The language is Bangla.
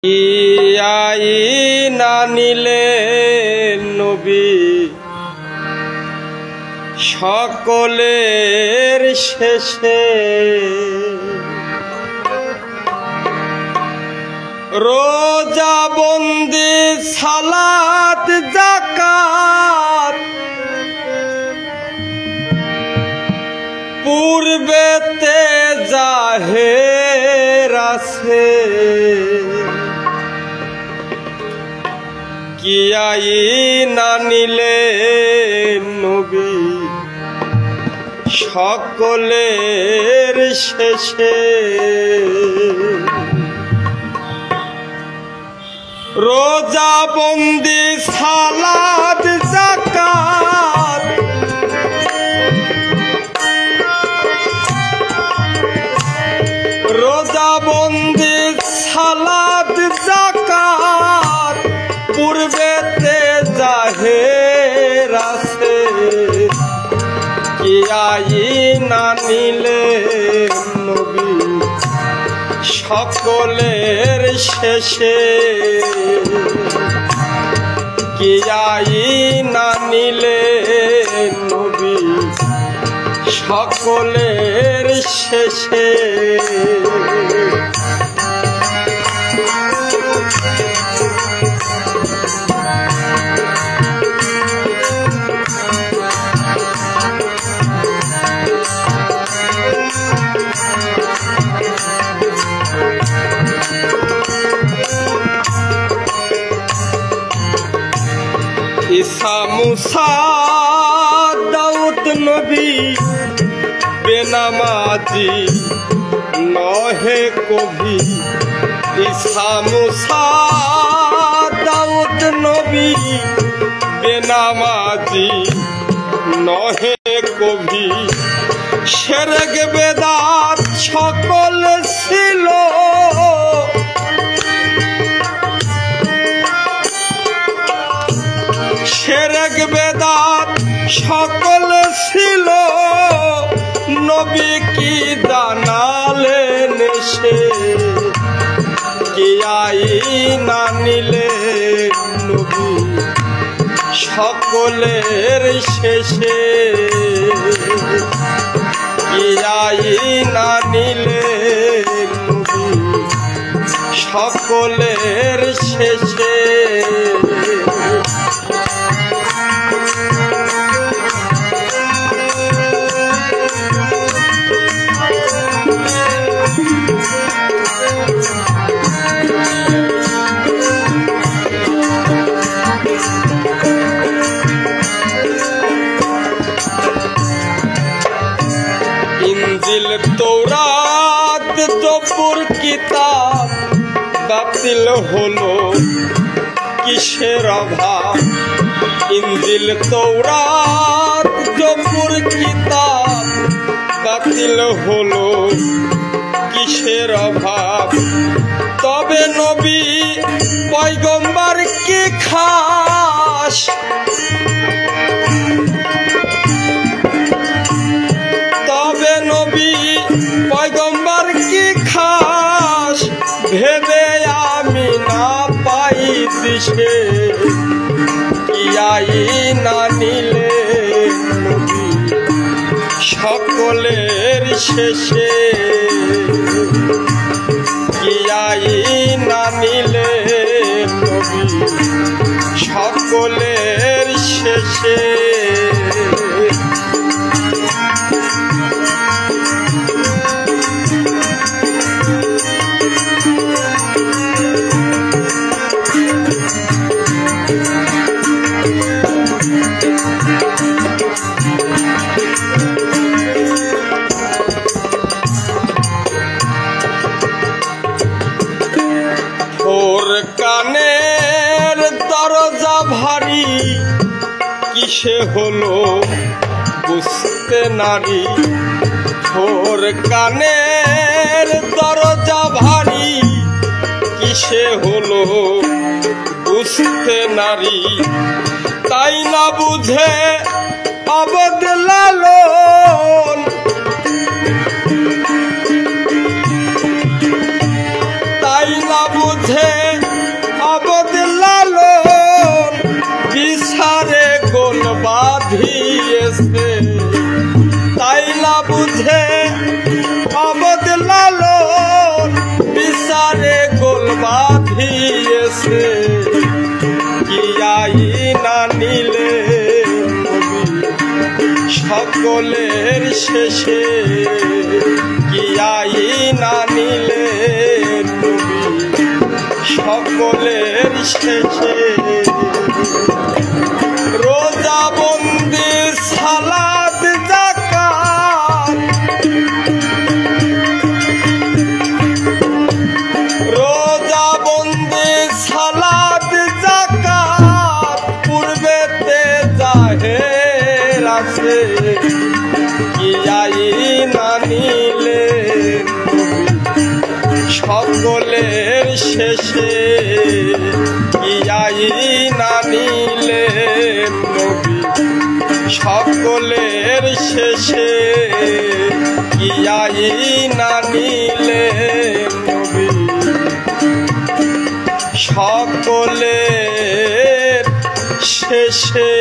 আইনা নিলে নবী সকলের শেষে রোজা বন্দি সালাত যাকাত পূর্বেতে জাহের আছে কি আইনা নিলে নবী সকলের শেষে রোজা বন্দি সালাত যাকাত রোজা বন্দি সালাত যাকাত পূর্বেতে জাহের আছে কি আইনা নিলে নবী সকলের শেষে কি আইনা নিলে নবী সকলের শেষে ঈসা মুসা দাউদ নবী বেনামাজি নহে কবি ঈসা মুসা দাউদ নবী বেনামাজি নহে কবি শিরক বেদাত সকল ছিল শিরক বেদাত সকল ছিল নবী কি জানালেন সে কি আইনা নিলে নবী সকলের শেষে কি আইনা নিলে নবী সকলের শেষে ইনজিল তৌরাত জবুর কিতাব বাতিল হলো কিসের অভাব ইনজিল তৌরাত জবুর কিতাব বাতিল হলো কিসের অভাব তবে নবী পয়গম্বর কি খাস তবে নবী পয়গম্বর কি খাস ভেবে আমি না পাই দিশে কি আইনা নিলে নবী সকলের শেষে কি আইনা নিলে নবী সকলের শেষে ওর কানের দরজা ভারী কিসে হলো বুঝতে নারী ওর কানের দরজা ভারী কিসে হলো বুঝতে নারী তাই না বুঝে অবদ লালন তাই না বুঝে বাঁধিয়েছে কি আইনা নিলে সকলের শেষে কি আইনা নিলে সকলের শেষে রোজা বন্দি সালাত যাকাত রোজা বন্দি সালাত যাকাত পূর্বেতে জাহের আছে কি আইনা নিলে সকলের শেষে কি আইনা নিলে নবী সকলের শেষে কি আইনা নিলে নবী সকলের শেষে।